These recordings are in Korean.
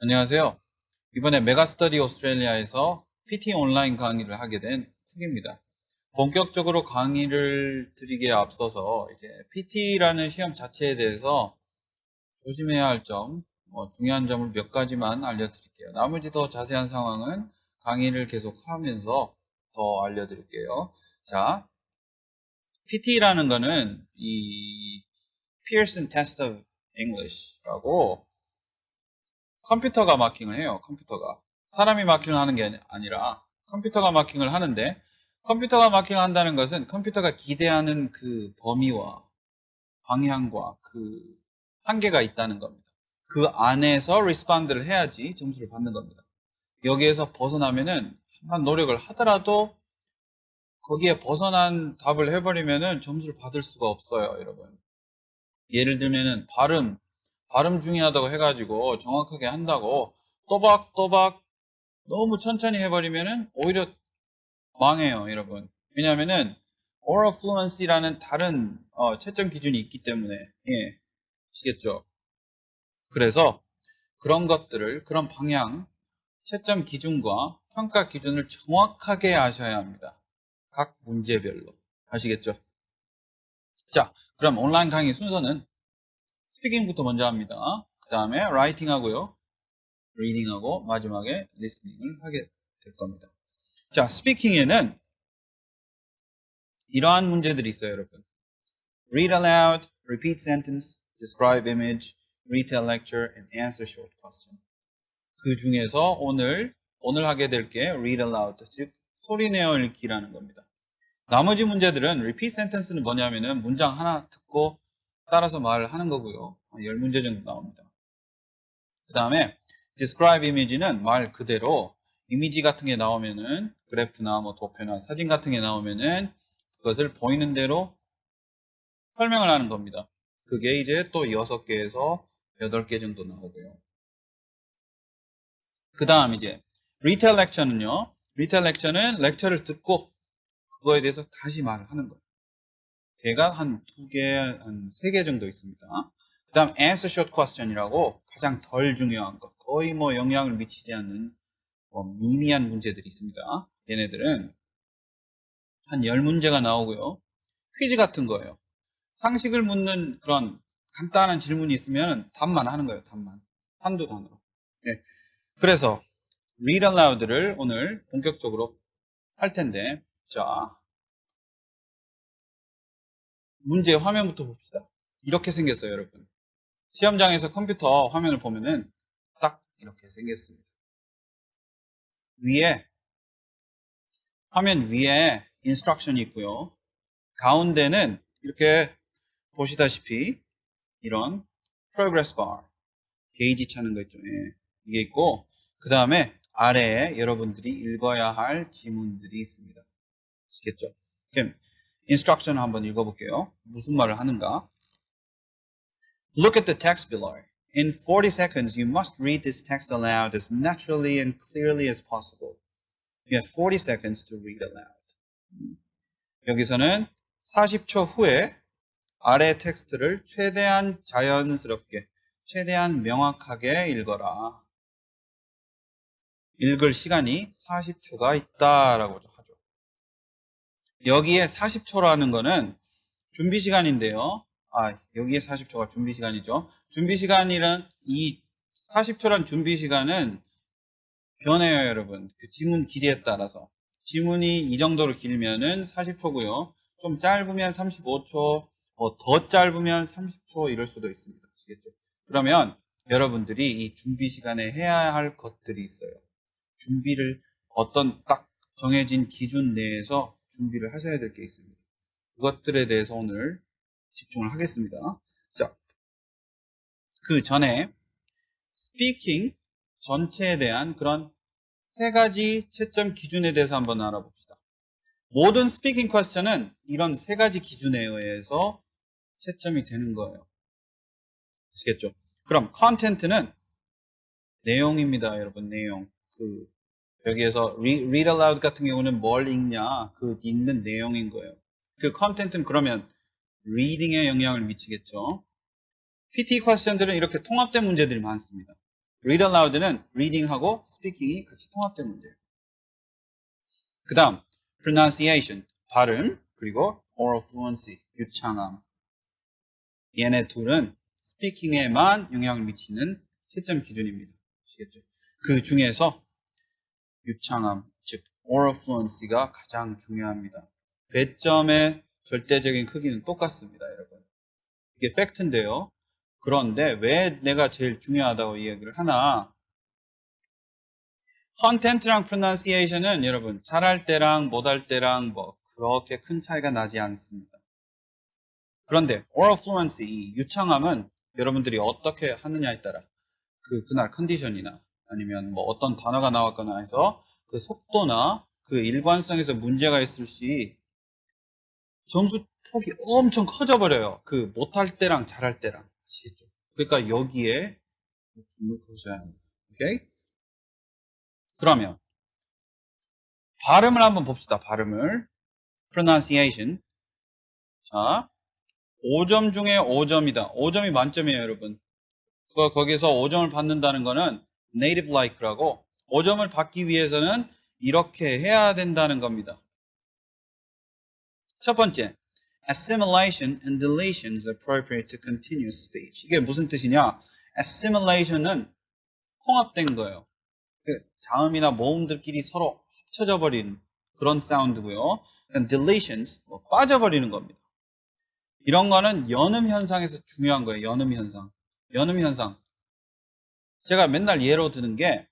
안녕하세요. 이번에 메가스터디 오스트레일리아에서 PT 온라인 강의를 하게 된 쿡입니다. 본격적으로 강의를 드리기에 앞서서 이제 PT라는 시험 자체에 대해서 조심해야 할 점, 중요한 점을 몇 가지만 알려드릴게요. 나머지 더 자세한 상황은 강의를 계속하면서 더 알려드릴게요. 자, PT라는 거는 이 Pearson Test of English라고 컴퓨터가 마킹을 해요. 컴퓨터가. 사람이 마킹을 하는 게 아니라 컴퓨터가 마킹을 하는데, 컴퓨터가 마킹을 한다는 것은 컴퓨터가 기대하는 그 범위와 방향과 그 한계가 있다는 겁니다. 그 안에서 리스폰드를 해야지 점수를 받는 겁니다. 여기에서 벗어나면은 한번 노력을 하더라도 거기에 벗어난 답을 해버리면은 점수를 받을 수가 없어요, 여러분. 예를 들면은 발음 중요하다고 해가지고 정확하게 한다고 또박또박 너무 천천히 해버리면은 오히려 망해요, 여러분. 왜냐하면은 oral fluency라는 다른 채점 기준이 있기 때문에. 예, 아시겠죠? 그래서 그런 것들을, 그런 방향, 채점 기준과 평가 기준을 정확하게 아셔야 합니다. 각 문제별로. 아시겠죠? 자, 그럼 온라인 강의 순서는 스피킹부터 먼저 합니다. 그 다음에 라이팅 하고요. 리딩하고 마지막에 리스닝을 하게 될 겁니다. 자, 스피킹에는 이러한 문제들이 있어요, 여러분. Read aloud, repeat sentence, describe image, retell lecture, and answer short question. 그 중에서 오늘 하게 될 게 read aloud, 즉 소리 내어 읽기라는 겁니다. 나머지 문제들은 repeat sentence는 뭐냐면은 문장 하나 듣고 따라서 말을 하는 거고요. 10문제 정도 나옵니다. 그 다음에 describe image는 말 그대로 이미지 같은 게 나오면은 그래프나 도표나 사진 같은 게 나오면은 그것을 보이는 대로 설명을 하는 겁니다. 그게 이제 또 6개에서 8개 정도 나오고요. 그 다음 이제 retell lecture는요. retell lecture는 렉처를 듣고 그거에 대해서 다시 말을 하는 거예요. 걔가 한 2개, 한 3개 정도 있습니다. 그 다음 answer short question이라고 가장 덜 중요한 것, 거의 영향을 미치지 않는 미미한 문제들이 있습니다. 얘네들은 한 10문제가 나오고요. 퀴즈 같은 거예요. 상식을 묻는 그런 간단한 질문이 있으면 답만 하는 거예요. 답만. 한두 단어로. 네. 그래서 read aloud를 오늘 본격적으로 할 텐데, 자, 문제 화면부터 봅시다. 이렇게 생겼어요, 여러분. 시험장에서 컴퓨터 화면을 보면은 딱 이렇게 생겼습니다. 화면 위에 인스트럭션이 있고요. 가운데는 이렇게 보시다시피 이런 프로그레스 바, 게이지 차는 거 있죠. 예. 이게 있고, 그 다음에 아래에 여러분들이 읽어야 할 지문들이 있습니다. 아시겠죠? 그럼 인스트럭션을 한번 읽어볼게요. 무슨 말을 하는가? Look at the text below. In 40 seconds, you must read this text aloud as naturally and clearly as possible. You have 40 seconds to read aloud. 여기서는 40초 후에 아래 텍스트를 최대한 자연스럽게, 최대한 명확하게 읽어라. 읽을 시간이 40초가 있다라고 하죠. 여기에 40초라는 거는 준비 시간인데요. 여기에 40초가 준비 시간이죠. 준비 시간이란 이 40초란 준비 시간은 변해요, 여러분. 그 지문 길이에 따라서. 지문이 이 정도로 길면은 40초고요. 좀 짧으면 35초, 더 짧으면 30초 이럴 수도 있습니다. 아시겠죠? 그러면 여러분들이 이 준비 시간에 해야 할 것들이 있어요. 준비를 어떤 딱 정해진 기준 내에서 준비를 하셔야 될 게 있습니다. 그것들에 대해서 오늘 집중을 하겠습니다. 자, 그 전에 스피킹 전체에 대한 그런 3가지 채점 기준에 대해서 한번 알아봅시다. 모든 스피킹 퀘스천은 이런 3가지 기준에 의해서 채점이 되는 거예요. 아시겠죠? 그럼 컨텐트는 내용입니다, 여러분. 내용. 여기에서 read aloud 같은 경우는 뭘 읽냐, 그 읽는 내용인 거예요. 그 컨텐트는 그러면 reading에 영향을 미치겠죠. PT 퀘스천들은 이렇게 통합된 문제들이 많습니다. read aloud는 reading하고 speaking이 같이 통합된 문제예요. 그 다음 pronunciation, 발음, 그리고 oral fluency, 유창함. 얘네 둘은 스피킹에만 영향을 미치는 채점 기준입니다. 아시겠죠? 그 중에서 유창함, 즉 oral fluency가 가장 중요합니다. 배점의 절대적인 크기는 똑같습니다, 여러분. 이게 팩트인데요. 그런데 왜 내가 제일 중요하다고 이야기를 하나? 컨텐츠랑 pronunciation은 여러분 잘할 때랑 못할 때랑 뭐 그렇게 큰 차이가 나지 않습니다. 그런데 oral fluency, 이 유창함은 여러분들이 어떻게 하느냐에 따라 그날 컨디션이나 아니면 뭐 어떤 단어가 나왔거나 해서 그 속도나 그 일관성에서 문제가 있을 시 점수 폭이 엄청 커져버려요. 그 못할 때랑 잘할 때랑. 아시겠죠? 그러니까 여기에 목숨을 거셔야 합니다. 오케이? 그러면 발음을 한번 봅시다. 발음을. pronunciation. 자, 5점 중에 5점이다. 5점이 만점이에요, 여러분. 거기서 5점을 받는다는 거는 native like라고 5점을 받기 위해서는 이렇게 해야 된다는 겁니다. 첫 번째, assimilation and deletion is appropriate to continuous speech. 이게 무슨 뜻이냐? assimilation은 통합된 거예요. 자음이나 모음들끼리 서로 합쳐져 버린 그런 사운드고요. and deletions, 빠져버리는 겁니다. 이런 거는 연음 현상에서 중요한 거예요. 연음 현상. 연음 현상. 제가 맨날 예로 드는 게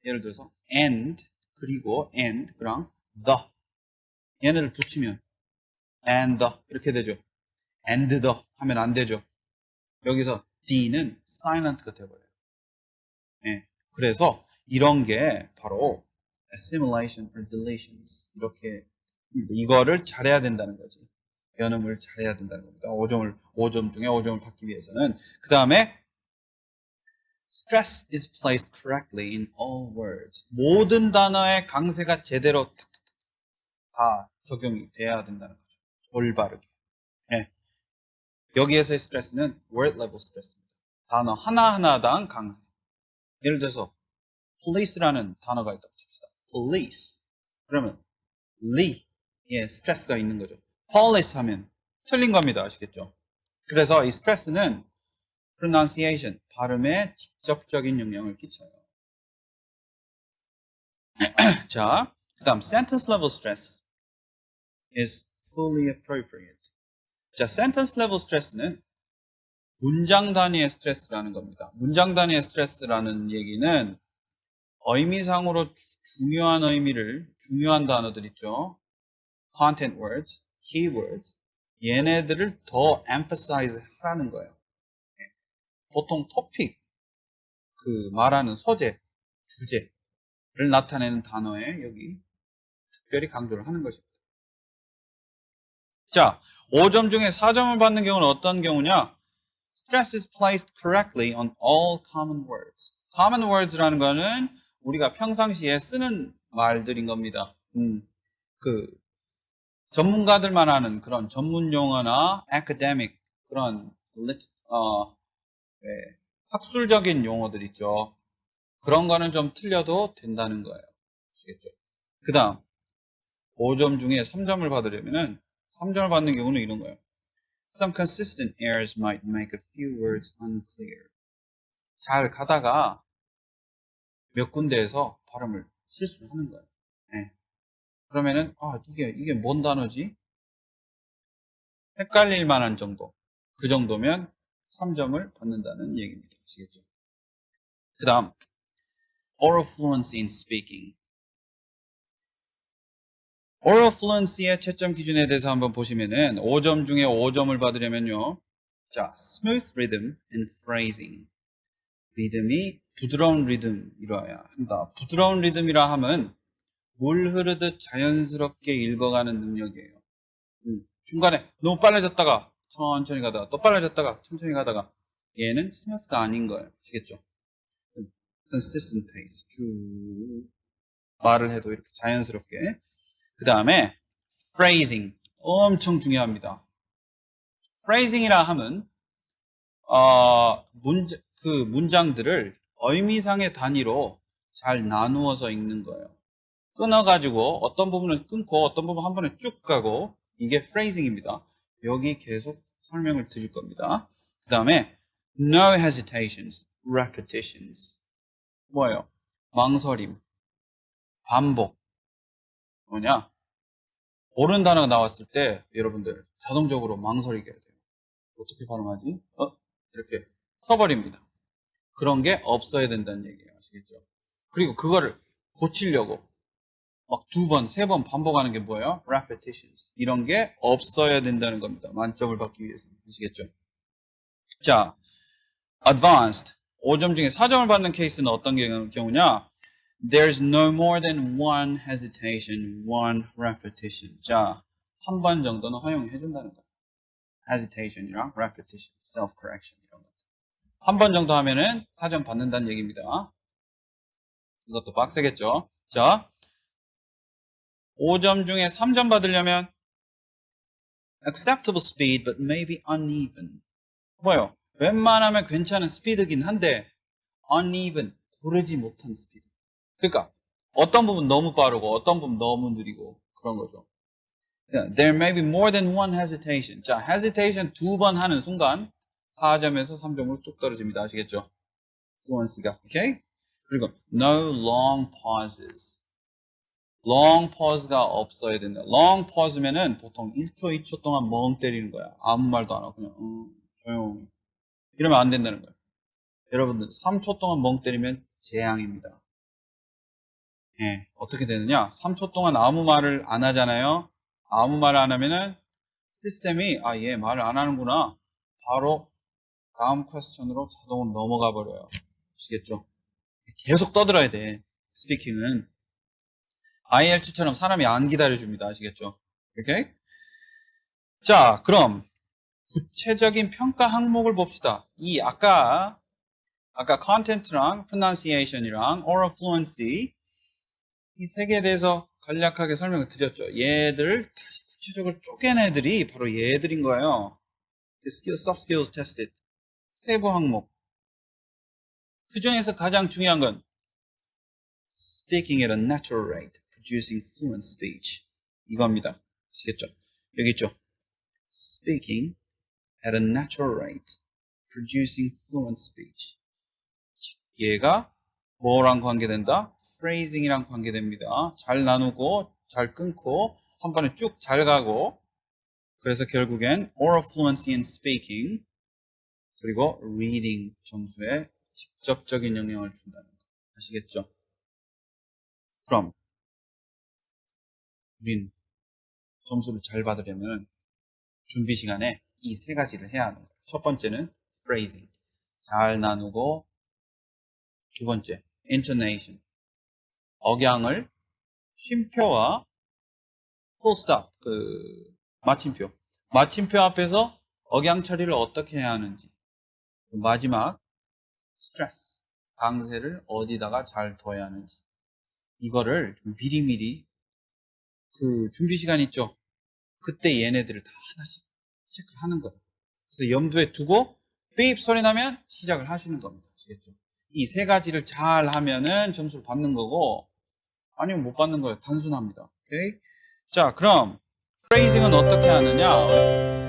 예를 들어서 and 그리고 and 그랑 the 얘네를 붙이면 and the 이렇게 되죠. and the 하면 안 되죠. 여기서 D는 silent가 돼버려요. 네. 그래서 이런 게 바로 assimilation or deletions 이렇게 이거를 잘해야 된다는 거지. 연음을 잘해야 된다는 겁니다. 5점 중에 5점을 받기 위해서는. 그 다음에 stress is placed correctly in all words. 모든 단어의 강세가 제대로 다 적용이 돼야 된다는 거죠. 올바르게. 네. 여기에서의 스트레스는 word level 스트레스입니다. 단어 하나하나당 강세. 예를 들어서 police라는 단어가 있다고 칩시다. police. 그러면 예, 스트레스가 있는 거죠. police 하면 틀린 겁니다. 아시겠죠? 그래서 이 스트레스는 pronunciation, 발음에 직접적인 영향을 끼쳐요. 자, 그 다음 sentence level stress is fully appropriate. 자, sentence level stress는 문장 단위의 스트레스라는 겁니다. 문장 단위의 스트레스라는 얘기는 의미상으로 중요한 단어들 있죠. content words, keywords, 얘네들을 더 emphasize 하라는 거예요. 보통 토픽, 그 말하는 소재, 주제를 나타내는 단어에 여기 특별히 강조를 하는 것입니다. 자, 5점 중에 4점을 받는 경우는 어떤 경우냐? Stress is placed correctly on all common words. common words라는 거는 우리가 평상시에 쓰는 말들인 겁니다. 그 전문가들만 하는 그런 전문 용어나 academic 그런 학술적인 용어들 있죠. 그런 거는 좀 틀려도 된다는 거예요. 아시겠죠? 그 다음 5점 중에 3점을 받으려면은 3점을 받는 경우는 이런 거예요. Some consistent errors might make a few words unclear. 잘 가다가 몇 군데에서 발음을 실수를 하는 거예요. 네. 그러면은 이게 뭔 단어지? 헷갈릴 만한 정도. 그 정도면 3점을 받는다는 얘기입니다. 아시겠죠? 그 다음 oral fluency in speaking. oral fluency의 채점 기준에 대해서 한번 보시면은 5점 중에 5점을 받으려면요. 자, smooth rhythm and phrasing. 리듬이 부드러운 리듬이라야 한다. 부드러운 리듬이라 하면 물 흐르듯 자연스럽게 읽어가는 능력이에요. 중간에 너무 빨라졌다가 천천히 가다가 또 빨라졌다가 천천히 가다가 얘는 스무스가 아닌 거예요. 아시겠죠? consistent pace. 쭉 말을 해도 이렇게 자연스럽게. 그 다음에 phrasing. 엄청 중요합니다. phrasing이라 하면 그 문장들을 의미상의 단위로 잘 나누어서 읽는 거예요. 끊어가지고 어떤 부분은 끊고 어떤 부분 한 번에 쭉 가고 이게 phrasing입니다. 여기 계속 설명을 드릴 겁니다. 그 다음에 no hesitations, repetitions. 뭐예요? 망설임, 반복. 뭐냐? 옳은 단어가 나왔을 때 여러분들 자동적으로 망설이게 돼요. 어떻게 발음하지? 이렇게 써버립니다. 그런 게 없어야 된다는 얘기예요. 아시겠죠? 그리고 그거를 고치려고 막 2번, 3번 반복하는 게 뭐예요? repetitions. 이런 게 없어야 된다는 겁니다. 만점을 받기 위해서는. 아시겠죠? 자, advanced. 5점 중에 4점을 받는 케이스는 어떤 경우냐? There's no more than one hesitation, one repetition. 자, 한 번 정도는 허용해 준다는 거예요. hesitation이랑 repetition, self-correction 이런 것. 한 번 정도 하면은 4점 받는다는 얘기입니다. 이것도 빡세겠죠? 자, 5점 중에 3점 받으려면 acceptable speed but maybe uneven. 뭐예요? 웬만하면 괜찮은 스피드긴 한데 uneven, 고르지 못한 스피드. 그러니까 어떤 부분 너무 빠르고 어떤 부분 너무 느리고 그런 거죠. There may be more than one hesitation. 자, hesitation 2번 하는 순간 4점에서 3점으로 뚝 떨어집니다. 아시겠죠? fluency가. 오케이? 그리고 no long pauses. long pause가 없어야 된다. long pause면은 보통 1초, 2초 동안 멍 때리는 거야. 아무 말도 안 하고 그냥 조용히. 이러면 안 된다는 거예요. 여러분들 3초 동안 멍 때리면 재앙입니다. 예, 어떻게 되느냐? 3초 동안 아무 말을 안 하잖아요. 아무 말을 안 하면은 시스템이 얘 말을 안 하는구나. 바로 다음 퀘스천으로 자동으로 넘어가 버려요. 아시겠죠? 계속 떠들어야 돼. 스피킹은. IELTS처럼 사람이 안 기다려줍니다. 아시겠죠? 오케이? 자, 그럼 구체적인 평가 항목을 봅시다. 이 아까 content랑 pronunciation이랑 oral fluency 이 세 개에 대해서 간략하게 설명을 드렸죠. 얘들 다시 구체적으로 쪼갠 애들이 바로 얘들인 거예요. The skills, soft skills tested. 세부 항목. 그 중에서 가장 중요한 건 speaking at a natural rate, producing fluent speech. 이겁니다. 아시겠죠? 여기 있죠? Speaking at a natural rate, producing fluent speech. 얘가 뭐랑 관계된다? phrasing이랑 관계됩니다. 잘 나누고, 잘 끊고, 한 번에 쭉 잘 가고, 그래서 결국엔 oral fluency in speaking, 그리고 reading 점수에 직접적인 영향을 준다는 거. 아시겠죠? 그럼 우린 점수를 잘 받으려면 준비 시간에 이 세 가지를 해야 하는 거예요. 첫 번째는 phrasing, 잘 나누고, 두 번째 intonation, 억양을 쉼표와 full stop, 마침표 앞에서 억양 처리를 어떻게 해야 하는지, 마지막 stress, 강세를 어디다가 잘 둬야 하는지, 이거를 미리미리 그 준비 시간 있죠? 그때 얘네들을 다 하나씩 체크를 하는 거예요. 그래서 염두에 두고 삐입 소리 나면 시작을 하시는 겁니다. 아시겠죠? 이 세 가지를 잘 하면은 점수를 받는 거고 아니면 못 받는 거예요. 단순합니다. 오케이? 자, 그럼 phrasing은 어떻게 하느냐?